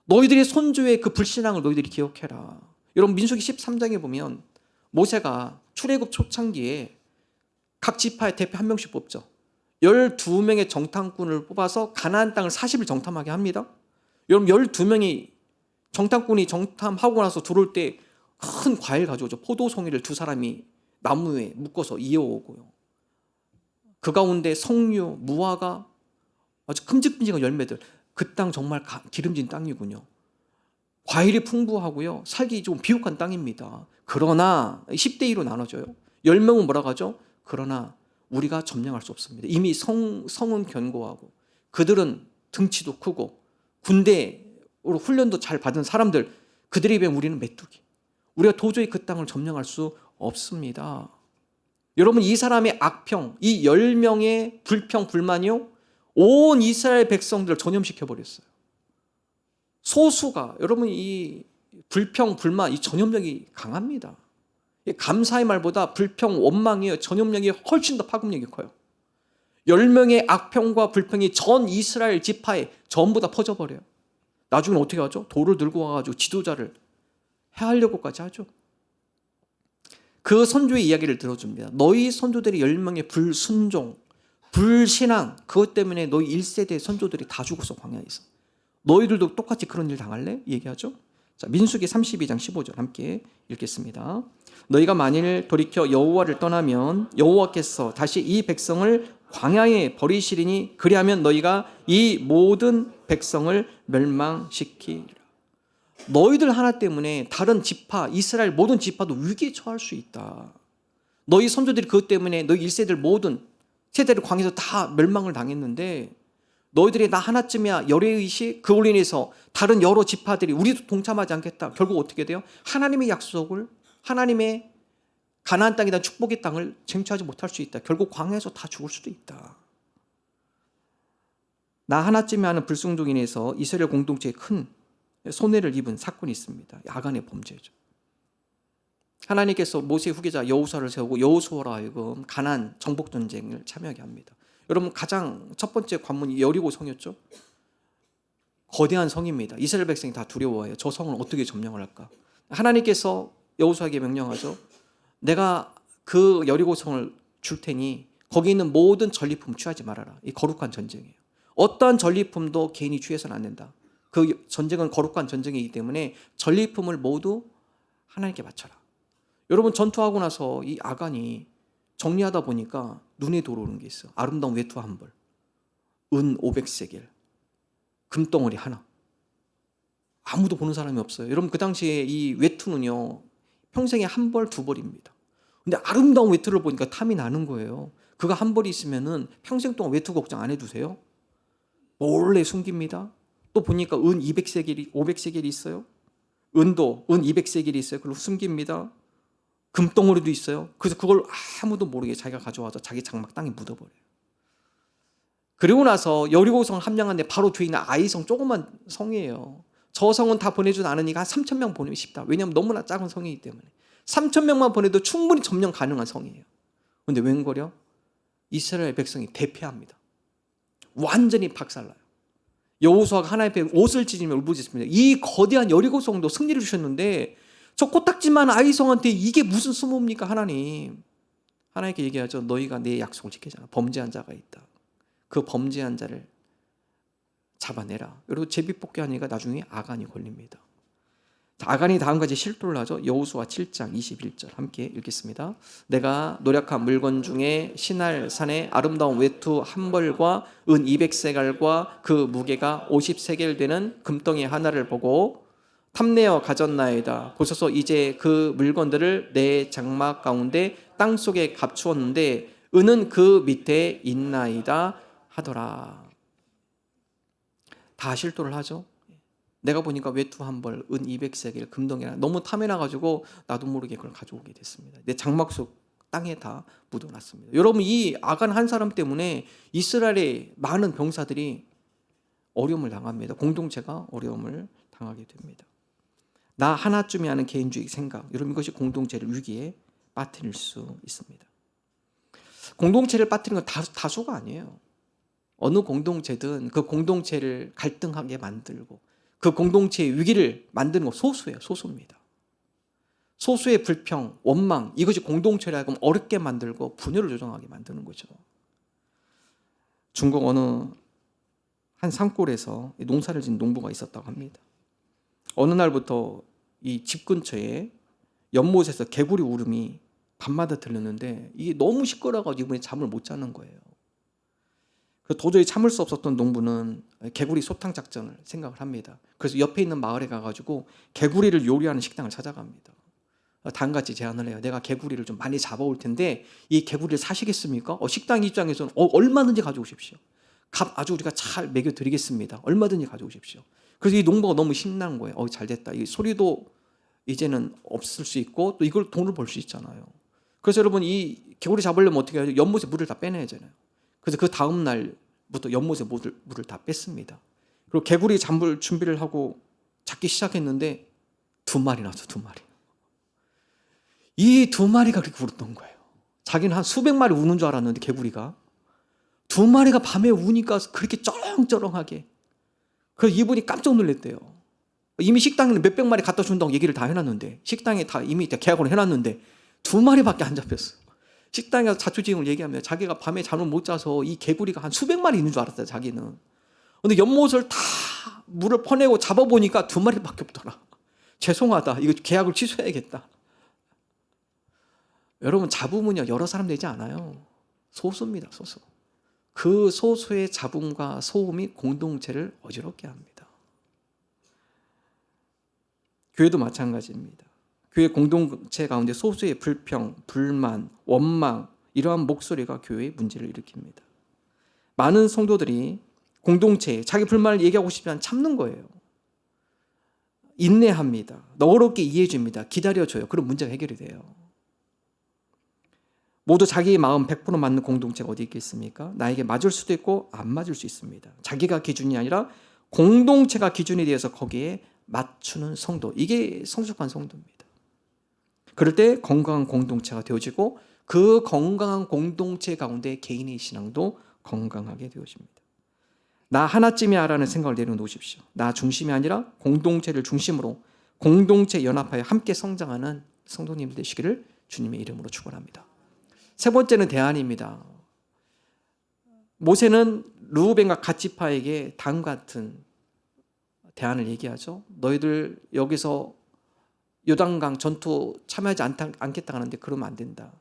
너희들의 선조의 그 불신앙을 너희들이 기억해라. 여러분 민수기 13장에 보면 모세가 출애굽 초창기에 각 지파의 대표 한 명씩 뽑죠. 12명의 정탐꾼을 뽑아서 가나안 땅을 40일 정탐하게 합니다. 여러분 12명이 정탐꾼이 정탐하고 나서 들어올 때 큰 과일 가져오죠. 포도송이를 두 사람이 나무에 묶어서 이어오고요. 그 가운데 석류, 무화과, 아주 큼직큼직한 열매들. 그 땅 정말 기름진 땅이군요. 과일이 풍부하고요. 살기 좀 비옥한 땅입니다. 그러나 10대 2로 나눠져요. 10명은 뭐라고 하죠? 그러나 우리가 점령할 수 없습니다. 이미 성은 견고하고 그들은 등치도 크고 군대로 훈련도 잘 받은 사람들, 그들에 비하면 우리는 메뚜기. 우리가 도저히 그 땅을 점령할 수 없습니다. 여러분 이 사람의 악평, 이 10명의 불평, 불만이요 온 이스라엘 백성들을 전염시켜버렸어요. 소수가, 여러분 이 불평, 불만, 이 전염력이 강합니다. 감사의 말보다 불평, 원망의 전염력이 훨씬 더 파급력이 커요. 10명의 악평과 불평이 전 이스라엘 지파에 전부 다 퍼져버려요. 나중에 어떻게 하죠? 돌을 들고 와가지고 지도자를 해하려고까지 하죠. 그 선조의 이야기를 들어줍니다. 너희 선조들이 10명의 불순종, 불신앙, 그것 때문에 너희 1세대 선조들이 다 죽었어, 광야에서. 너희들도 똑같이 그런 일 당할래? 얘기하죠. 자, 민수기 32장 15절 함께 읽겠습니다. 너희가 만일 돌이켜 여호와를 떠나면 여호와께서 다시 이 백성을 광야에 버리시리니 그리하면 너희가 이 모든 백성을 멸망시키리라. 너희들 하나 때문에 다른 지파, 이스라엘 모든 지파도 위기에 처할 수 있다. 너희 선조들이 그것 때문에 너희 1세들 모든 세대를 광야에서 다 멸망을 당했는데 너희들이 나 하나쯤이야 열의의식, 그걸로 인해서 다른 여러 지파들이 우리도 동참하지 않겠다. 결국 어떻게 돼요? 하나님의 약속을, 하나님의 가나안 땅이다 축복의 땅을 쟁취하지 못할 수 있다. 결국 광야에서 다 죽을 수도 있다. 나 하나쯤이 하는 불순종에 인해서 이스라엘 공동체에 큰 손해를 입은 사건이 있습니다. 야간의 범죄죠. 하나님께서 모세 후계자 여호수아를 세우고 여호수아로 하여금 가나안 정복 전쟁을 참여하게 합니다. 여러분 가장 첫 번째 관문이 여리고 성이었죠. 거대한 성입니다. 이스라엘 백성이 다 두려워해요. 저 성을 어떻게 점령을 할까? 하나님께서 여호수아에게 명령하죠. 내가 그 여리고 성을 줄 테니 거기 있는 모든 전리품 취하지 말아라. 이 거룩한 전쟁이에요. 어떠한 전리품도 개인이 취해서는 안 된다. 그 전쟁은 거룩한 전쟁이기 때문에 전리품을 모두 하나님께 바쳐라. 여러분 전투하고 나서 이 아간이 정리하다 보니까 눈에 들어오는 게 있어요. 아름다운 외투 한 벌, 은 500세겔, 금덩어리 하나. 아무도 보는 사람이 없어요. 여러분 그 당시에 이 외투는요 평생에 한 벌, 두 벌입니다. 근데 아름다운 외투를 보니까 탐이 나는 거예요. 그거 한 벌이 있으면은 평생 동안 외투 걱정 안 해두세요. 몰래 숨깁니다. 또 보니까 은 200세겔이 500세겔이 있어요. 은도 은 200세겔이 있어요. 그걸 숨깁니다. 금덩어리도 있어요. 그래서 그걸 아무도 모르게 자기가 가져와서 자기 장막 땅에 묻어버려요. 그리고 나서 여리고성 함량한데 바로 뒤에 있는 아이성 조그만 성이에요. 저 성은 다 보내주지 않으니까 한 3,000명 보내면 쉽다. 왜냐하면 너무나 작은 성이기 때문에 3,000명만 보내도 충분히 점령 가능한 성이에요. 근데 웬걸요? 이스라엘 백성이 대패합니다. 완전히 박살나요. 여호수아가 하나님 앞에 옷을 찢으며 울부짖습니다. 이 거대한 여리고성도 승리를 주셨는데 저 코딱지만 아이성한테 이게 무슨 수모입니까? 하나님. 하나님께 얘기하죠. 너희가 내 약속을 지키잖아. 범죄한 자가 있다. 그 범죄한 자를 잡아내라. 여러분 제비뽑기하니까 나중에 아간이 걸립니다. 아간이 다음과 같이 실토를 하죠. 여호수아 7장 21절 함께 읽겠습니다. 내가 노력한 물건 중에 시날 산의 아름다운 외투 한 벌과 은 200세겔과 그 무게가 50세겔 되는 금덩이 하나를 보고 탐내어 가졌나이다. 보소서 이제 그 물건들을 내 장막 가운데 땅속에 감추었는데 은은 그 밑에 있나이다 하더라. 다 실토를 하죠. 내가 보니까 외투 한 벌, 은 200세겔, 금덩이랑 너무 탐해놔가지고 나도 모르게 그걸 가져오게 됐습니다. 내 장막 속 땅에 다 묻어놨습니다. 여러분 이 아간 한 사람 때문에 이스라엘의 많은 병사들이 어려움을 당합니다. 공동체가 어려움을 당하게 됩니다. 나 하나쯤이 하는 개인주의 생각, 여러분 이것이 공동체를 위기에 빠뜨릴 수 있습니다. 공동체를 빠뜨리는 건 다수가 아니에요. 어느 공동체든 그 공동체를 갈등하게 만들고 그 공동체의 위기를 만드는 건 소수예요. 소수입니다. 소수의 불평, 원망 이것이 공동체를 하여금 어렵게 만들고 분열을 조장하게 만드는 거죠. 중국 어느 한 산골에서 농사를 지은 농부가 있었다고 합니다. 어느 날부터 이 집 근처에 연못에서 개구리 울음이 밤마다 들렸는데 이게 너무 시끄러워가지고 이번에 잠을 못 자는 거예요. 도저히 참을 수 없었던 농부는 개구리 소탕 작전을 생각을 합니다. 그래서 옆에 있는 마을에 가가지고 개구리를 요리하는 식당을 찾아갑니다. 다음같이 제안을 해요. 내가 개구리를 좀 많이 잡아올 텐데 이 개구리를 사시겠습니까? 식당 입장에서는 얼마든지 가져오십시오. 값 아주 우리가 잘 매겨드리겠습니다. 얼마든지 가져오십시오. 그래서 이 농부가 너무 신난 거예요. 잘 됐다. 이 소리도 이제는 없을 수 있고 또 이걸 돈을 벌 수 있잖아요. 그래서 여러분 이 개구리 잡으려면 어떻게 해야죠? 연못에 물을 다 빼내야 하잖아요. 그래서 그 다음 날부터 연못에 물을 다 뺐습니다. 그리고 개구리 잡을 준비를 하고 잡기 시작했는데 2마리 나왔어. 2마리. 이 2마리가 그렇게 울었던 거예요. 자기는 한 수백 마리 우는 줄 알았는데 개구리가 2마리가 밤에 우니까 그렇게 쩌렁쩌렁하게. 그래서 이분이 깜짝 놀랐대요. 이미 식당에는 몇백 마리 갖다 준다고 얘기를 다 해놨는데 식당에 다 이미 계약을 해놨는데 2마리밖에 안 잡혔어. 식당에 가서 자초지종을 얘기하면 자기가 밤에 잠을 못 자서 이 개구리가 한 수백 마리 있는 줄 알았어요. 자기는. 근데 연못을 다 물을 퍼내고 잡아보니까 2마리밖에 없더라. 죄송하다. 이거 계약을 취소해야겠다. 여러분 잡음은요 여러 사람 되지 않아요. 소수입니다. 소수. 그 소수의 잡음과 소음이 공동체를 어지럽게 합니다. 교회도 마찬가지입니다. 교회 공동체 가운데 소수의 불평, 불만, 원망 이러한 목소리가 교회의 문제를 일으킵니다. 많은 성도들이 공동체에 자기 불만을 얘기하고 싶지만 참는 거예요. 인내합니다. 너그럽게 이해해 줍니다. 기다려줘요. 그럼 문제가 해결이 돼요. 모두 자기의 마음 100% 맞는 공동체가 어디 있겠습니까? 나에게 맞을 수도 있고 안 맞을 수 있습니다. 자기가 기준이 아니라 공동체가 기준이 되어서 거기에 맞추는 성도. 이게 성숙한 성도입니다. 그럴 때 건강한 공동체가 되어지고 그 건강한 공동체 가운데 개인의 신앙도 건강하게 되어집니다. 나 하나쯤이야 라는 생각을 내려놓으십시오. 나 중심이 아니라 공동체를 중심으로 공동체 연합하여 함께 성장하는 성도님 되시기를 주님의 이름으로 축원합니다. 세 번째는 대안입니다. 모세는 르우벤과 갓지파에게 다음과 같은 대안을 얘기하죠. 너희들 여기서 요단강 전투 참여하지 않겠다 하는데 그러면 안 된다.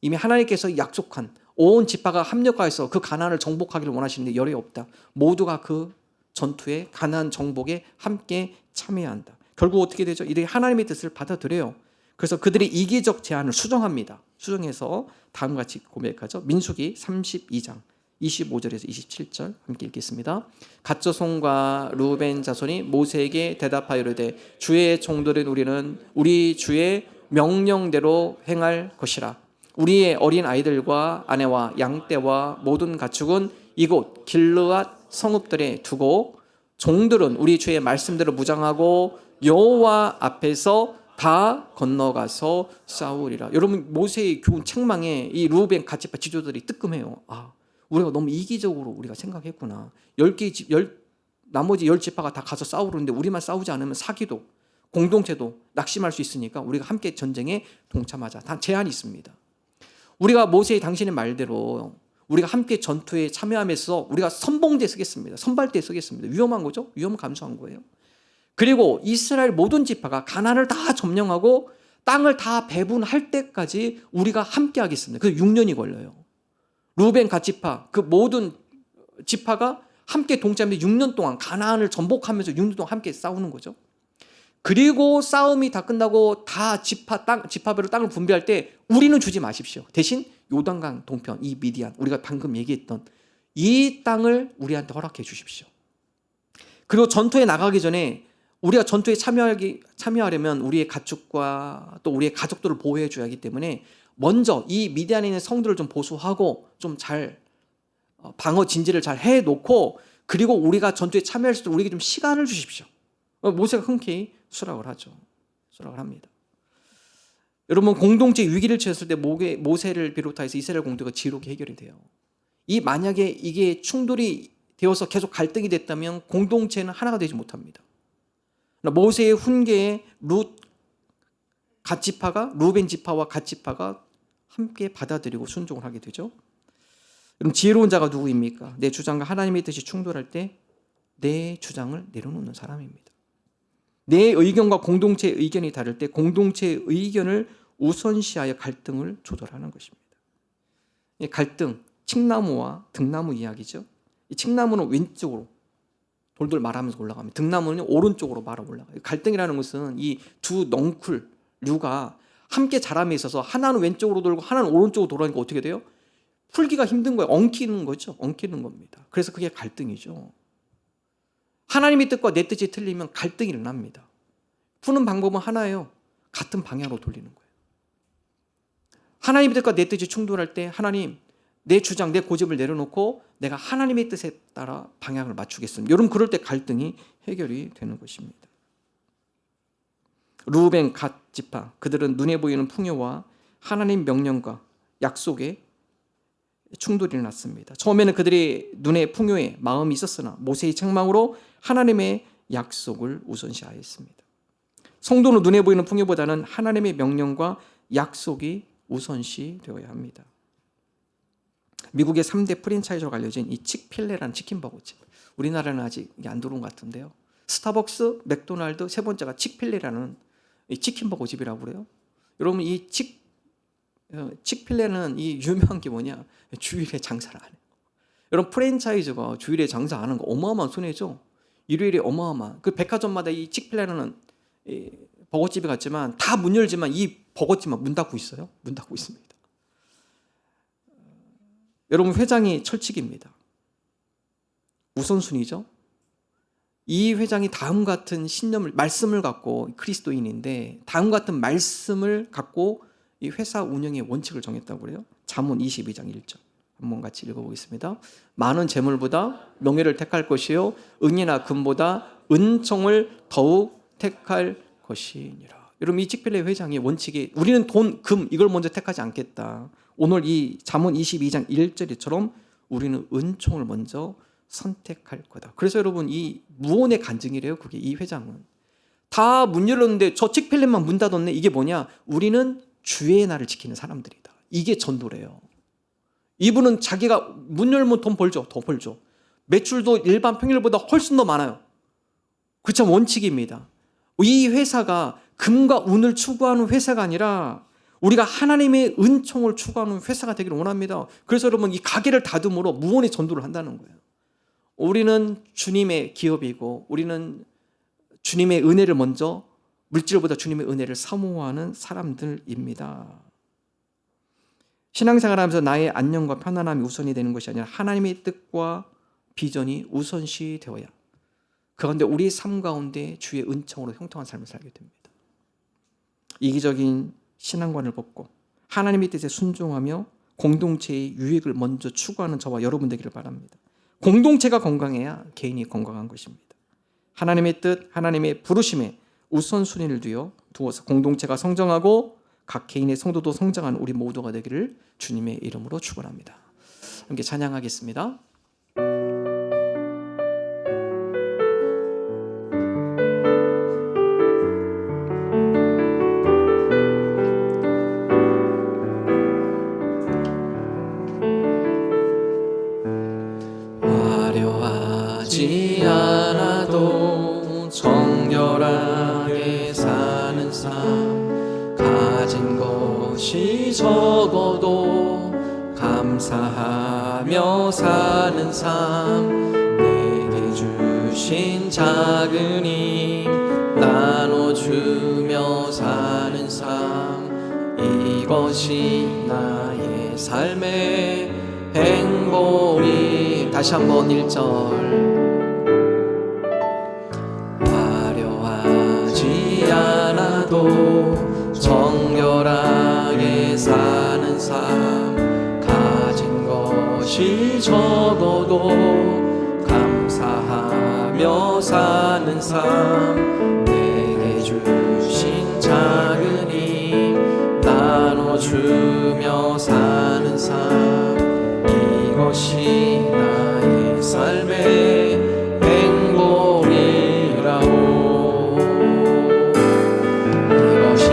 이미 하나님께서 약속한 온 지파가 합력하여서 그 가나안을 정복하기를 원하시는데 열이 없다. 모두가 그 전투에 가나안 정복에 함께 참여해야 한다. 결국 어떻게 되죠? 이들이 하나님의 뜻을 받아들여요. 그래서 그들이 이기적 제안을 수정합니다. 수정해서 다음과 같이 고백하죠. 민수기 32장 25절에서 27절 함께 읽겠습니다. 갓 자손과 르우벤 자손이 모세에게 대답하여 이르되 주의 종들은 우리는 우리 주의 명령대로 행할 것이라. 우리의 어린 아이들과 아내와 양떼와 모든 가축은 이곳 길르앗 성읍들에 두고 종들은 우리 주의 말씀대로 무장하고 여호와 앞에서 다 건너가서 싸우리라. 여러분 모세의 교훈 책망에 이 루벤 갓지파 지도들이 뜨끔해요. 아, 우리가 너무 이기적으로 우리가 생각했구나. 나머지 10지파가 다 가서 싸우는데 우리만 싸우지 않으면 사기도 공동체도 낙심할 수 있으니까 우리가 함께 전쟁에 동참하자. 단 제한이 있습니다. 우리가 모세의 당신의 말대로 우리가 함께 전투에 참여하면서 우리가 선봉대 쓰겠습니다. 선발대 쓰겠습니다. 위험한 거죠. 위험을 감수한 거예요. 그리고 이스라엘 모든 지파가 가나안을 다 점령하고 땅을 다 배분할 때까지 우리가 함께 하겠습니다. 그래서 6년이 걸려요. 루벤 갓지파 그 모든 지파가 함께 동참해서 6년 동안 가나안을 전복하면서 6년 동안 함께 싸우는 거죠. 그리고 싸움이 다 끝나고 다 지파별로 땅을 분배할 때 우리는 주지 마십시오. 대신 요단강 동편 이 미디안 우리가 방금 얘기했던 이 땅을 우리한테 허락해 주십시오. 그리고 전투에 나가기 전에 우리가 전투에 참여하려면 우리의 가축과 또 우리의 가족들을 보호해 줘야 하기 때문에 먼저 이 미디안에 있는 성들을 좀 보수하고 좀 잘 방어 진지를 잘 해놓고 그리고 우리가 전투에 참여할 수 있도록 우리에게 좀 시간을 주십시오. 모세가 흔쾌히 수락을 하죠. 수락을 합니다. 여러분 공동체 위기를 처했을 때 모세를 비롯해서 이스라엘 공동체가 지혜롭게 해결이 돼요. 만약에 이게 충돌이 되어서 계속 갈등이 됐다면 공동체는 하나가 되지 못합니다. 모세의 훈계에 루벤 지파와 갓 지파가 함께 받아들이고 순종을 하게 되죠. 그럼 지혜로운 자가 누구입니까? 내 주장과 하나님의 뜻이 충돌할 때 내 주장을 내려놓는 사람입니다. 내 의견과 공동체의 의견이 다를 때 공동체의 의견을 우선시하여 갈등을 조절하는 것입니다. 갈등, 칡나무와 등나무 이야기죠. 이 칡나무는 왼쪽으로 돌돌 말하면서 올라갑니다. 등나무는 오른쪽으로 말아 올라가요. 갈등이라는 것은 이 두 넝쿨류가 함께 자람에 있어서 하나는 왼쪽으로 돌고 하나는 오른쪽으로 돌아가니까 어떻게 돼요? 풀기가 힘든 거예요. 엉키는 거죠. 엉키는 겁니다. 그래서 그게 갈등이죠. 하나님의 뜻과 내 뜻이 틀리면 갈등이 일어납니다. 푸는 방법은 하나예요. 같은 방향으로 돌리는 거예요. 하나님의 뜻과 내 뜻이 충돌할 때 하나님 내 주장, 내 고집을 내려놓고 내가 하나님의 뜻에 따라 방향을 맞추겠습니다. 여러분 그럴 때 갈등이 해결이 되는 것입니다. 루벤, 갓 지파 그들은 눈에 보이는 풍요와 하나님 명령과 약속에 충돌이 일어났습니다. 처음에는 그들이 눈에 풍요에 마음이 있었으나 모세의 책망으로 하나님의 약속을 우선시하였습니다. 성도는 눈에 보이는 풍요보다는 하나님의 명령과 약속이 우선시 되어야 합니다. 미국의 3대 프랜차이즈로 알려진 이 칙필레라는 치킨버거집. 우리나라는 아직 이게 안 들어온 것 같은데요. 스타벅스, 맥도날드, 세 번째가 칙필레라는 이 치킨버거집이라고 그래요. 여러분 이 칙필레는 이 유명한 게 뭐냐? 주일에 장사를 안 해요. 여러분 프랜차이즈가 주일에 장사 안 하는 거 어마어마한 손해죠. 일요일에 어마어마한. 그 백화점마다 이 칙필레는 버거집이 같지만 다 문 열지만 이 버거집만 문 닫고 있어요. 문 닫고 있습니다. 여러분 회장이 철칙입니다. 우선순위죠. 이 회장이 다음 같은 신념을 말씀을 갖고 그리스도인인데 다음 같은 말씀을 갖고 이 회사 운영의 원칙을 정했다고 그래요. 잠언 22장 1절 한번 같이 읽어보겠습니다. 많은 재물보다 명예를 택할 것이요 은이나 금보다 은총을 더욱 택할 것이니라. 여러분 이 칙필레 회장의 원칙이 우리는 돈, 금 이걸 먼저 택하지 않겠다. 오늘 이 잠언 22장 1절처럼 우리는 은총을 먼저 선택할 거다. 그래서 여러분 이 무언의 간증이래요. 그게 이 회장은 다 문 열었는데 저 칙필레만 문 닫았네. 이게 뭐냐? 우리는 주의 날을 지키는 사람들이다. 이게 전도래요. 이분은 자기가 문 열면 돈 벌죠. 더 벌죠. 매출도 일반 평일보다 훨씬 더 많아요. 그 참 원칙입니다. 이 회사가 금과 운을 추구하는 회사가 아니라 우리가 하나님의 은총을 추구하는 회사가 되기를 원합니다. 그래서 여러분 이 가게를 닫음으로 무언의 전도를 한다는 거예요. 우리는 주님의 기업이고 우리는 주님의 은혜를 먼저 물질보다 주님의 은혜를 사모하는 사람들입니다. 신앙생활하면서 나의 안녕과 편안함이 우선이 되는 것이 아니라 하나님의 뜻과 비전이 우선시 되어야 그런데 우리 삶 가운데 주의 은총으로 형통한 삶을 살게 됩니다. 이기적인 신앙관을 벗고 하나님의 뜻에 순종하며 공동체의 유익을 먼저 추구하는 저와 여러분 되기를 바랍니다. 공동체가 건강해야 개인이 건강한 것입니다. 하나님의 뜻, 하나님의 부르심에 우선순위를 두어서 공동체가 성장하고 각 개인의 성도도 성장하는 우리 모두가 되기를 주님의 이름으로 축원합니다. 함께 찬양하겠습니다. 화려하지 않아도 정결하게 사는 삶, 가진 것이 적어도 감사하며 사는 삶, 내게 주신 작은 힘 나눠주며 사는 삶, 이것이 나의 삶의 행복이. 다시 한번 1절. 화려하지 않아도 정결하게 사는 삶, 가진 것이 적어도 감사하며 사는 삶, 내게 주신 작은 힘 나눠주며 사는 삶, 이것이 나의 삶의 행복이라오. 이것이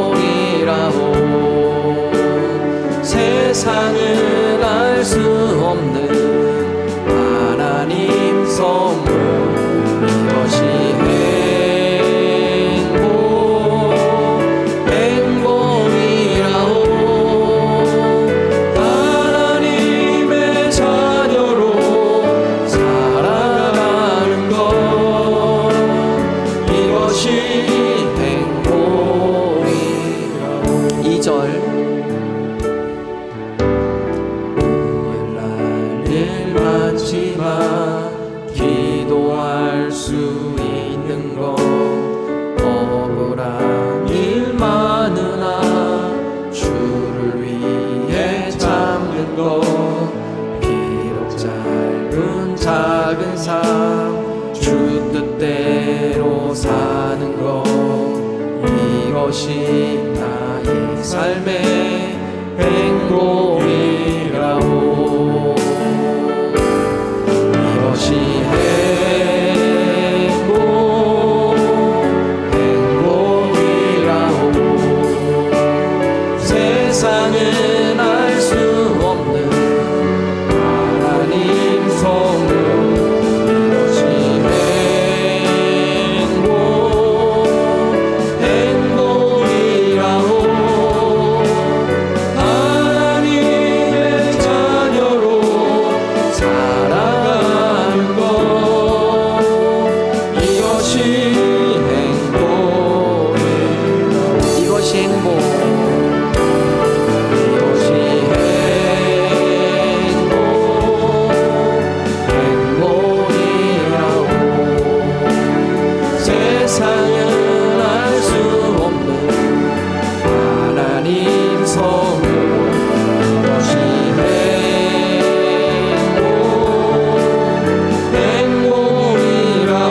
행복이라오. 세상은 알 수 없는 하나님 선물, 이것이 기도할 수 있는 것, 억울한 일 많으나 주를 위해 참는 것, 비록 짧은 작은 삶 주 뜻대로 사는 것, 이것이 나의 삶의 행복이라오. 이것이 행복이라오. 세상은 알 수 없는 하나님 선물, 이것이 행복이라오. 하나님의 자녀로 살아가는 것, 이것이 행복이라오. 이것이 행복, 이것이 행복이라오. 세상은 알 수 없는 하나님 선물, 이것이 행복이라오.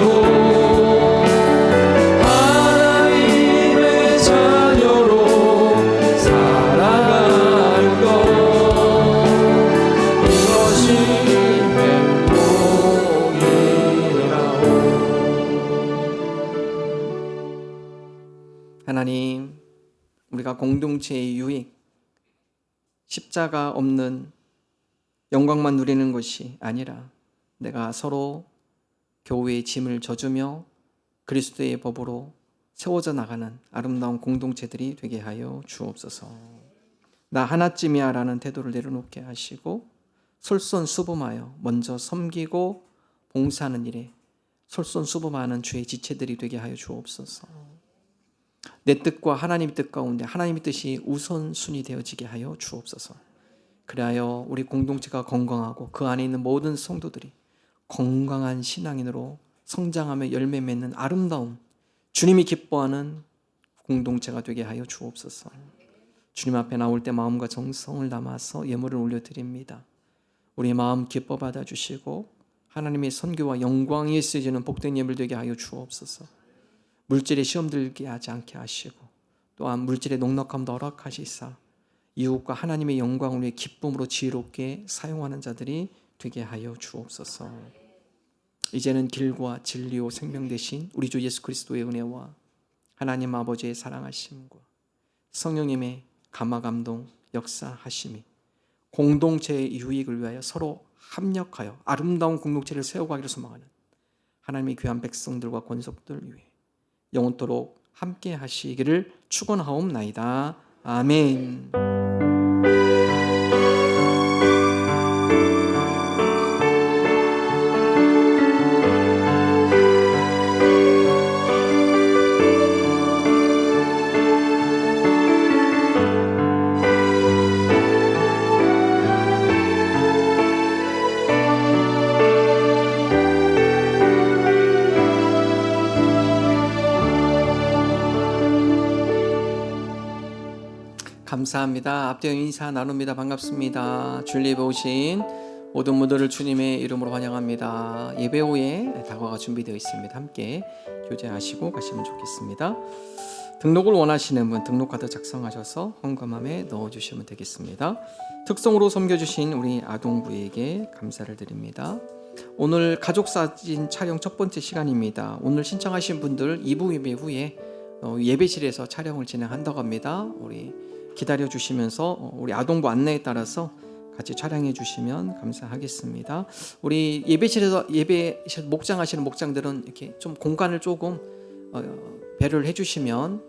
하나님의 자녀로 살아가는 것, 이것이 행복이라오. 하나님, 우리가 공동체의 유익, 십자가 없는 영광만 누리는 것이 아니라 내가 서로 교회의 짐을 져주며 그리스도의 법으로 세워져 나가는 아름다운 공동체들이 되게 하여 주옵소서. 나 하나쯤이야 라는 태도를 내려놓게 하시고 솔선수범하여 먼저 섬기고 봉사하는 일에 솔선수범하는 주의 지체들이 되게 하여 주옵소서. 내 뜻과 하나님의 뜻 가운데 하나님의 뜻이 우선순위 되어지게 하여 주옵소서. 그리하여 우리 공동체가 건강하고 그 안에 있는 모든 성도들이 건강한 신앙인으로 성장하며 열매 맺는 아름다운 주님이 기뻐하는 공동체가 되게 하여 주옵소서. 주님 앞에 나올 때 마음과 정성을 담아서 예물을 올려드립니다. 우리 마음 기뻐 받아주시고 하나님의 선교와 영광이 쓰여지는 복된 예물 되게 하여 주옵소서. 물질에 시험 들게 하지 않게 하시고 또한 물질의 녹록함도 허락하시사 이웃과 하나님의 영광을 위해 기쁨으로 지혜롭게 사용하는 자들이 되게 하여 주옵소서. 이제는 길과 진리요 생명 되신 우리 주 예수 그리스도의 은혜와 하나님 아버지의 사랑하심과 성령님의 감화감동 역사하심이 공동체의 유익을 위하여 서로 합력하여 아름다운 공동체를 세워가기를 소망하는 하나님의 귀한 백성들과 권속들 위해 영원토록 함께 하시기를 축원하옵나이다. 아멘. 감사합니다. 앞뒤 인사 나눕니다. 반갑습니다. 주일 예배 오신 모든 분들을 주님의 이름으로 환영합니다. 예배 후에 다과가 준비되어 있습니다. 함께 교제하시고 가시면 좋겠습니다. 등록을 원하시는 분 등록카드 작성하셔서 헌금함에 넣어주시면 되겠습니다. 특성으로 섬겨주신 우리 아동부에게 감사를 드립니다. 오늘 가족사진 촬영 첫 번째 시간입니다. 오늘 신청하신 분들 2부 예배 후에 예배실에서 촬영을 진행한다고 합니다. 우리 기다려 주시면서 우리 아동부 안내에 따라서 같이 촬영해 주시면 감사하겠습니다. 우리 예배실에서 예배실 목장하시는 목장들은 이렇게 좀 공간을 조금 배려를 해주시면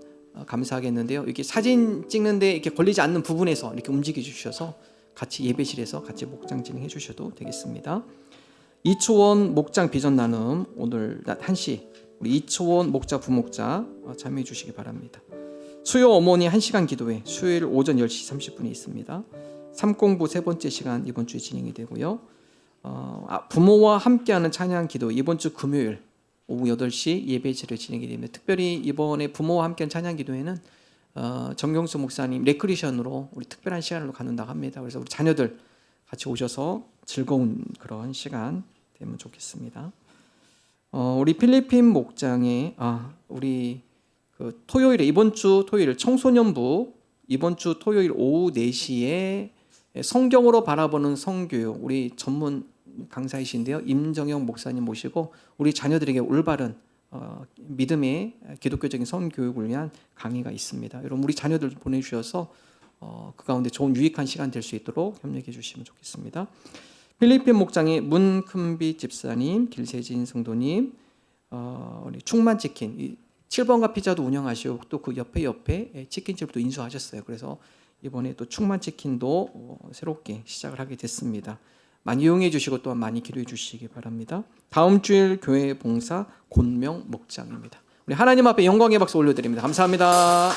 감사하겠는데요. 이렇게 사진 찍는데 이렇게 걸리지 않는 부분에서 이렇게 움직여 주셔서 같이 예배실에서 같이 목장 진행해 주셔도 되겠습니다. 이초원 목장 비전 나눔 오늘 낮 1시 우리 이초원 목자 부목자 참여해 주시기 바랍니다. 수요 어머니 1시간 기도회 수요일 오전 10시 30분에 있습니다. 삼공부 세 번째 시간 이번 주에 진행이 되고요. 부모와 함께하는 찬양 기도 이번 주 금요일 오후 8시 예배실을 진행이 됩니다. 특별히 이번에 부모와 함께하는 찬양 기도회는 정경수 목사님 레크리션으로 우리 특별한 시간으로 갖는다고 합니다. 그래서 우리 자녀들 같이 오셔서 즐거운 그런 시간 되면 좋겠습니다. 우리 필리핀 목장에 우리 그 토요일에 이번 주 토요일 청소년부 이번 주 토요일 오후 4시에 성경으로 바라보는 성교육 우리 전문 강사이신데요. 임정영 목사님 모시고 우리 자녀들에게 올바른 믿음의 기독교적인 성교육을 위한 강의가 있습니다. 여러분 우리 자녀들 보내주셔서 그 가운데 좋은 유익한 시간 될 수 있도록 협력해 주시면 좋겠습니다. 필리핀 목장의 문큰비 집사님, 길세진 성도님, 우리 충만치킨 7번가 피자도 운영하시고 또 그 옆에 치킨집도 인수하셨어요. 그래서 이번에 또 충만치킨도 새롭게 시작을 하게 됐습니다. 많이 이용해 주시고 또한 많이 기도해 주시기 바랍니다. 다음 주일 교회 봉사 곤명 목장입니다. 우리 하나님 앞에 영광의 박수 올려드립니다. 감사합니다.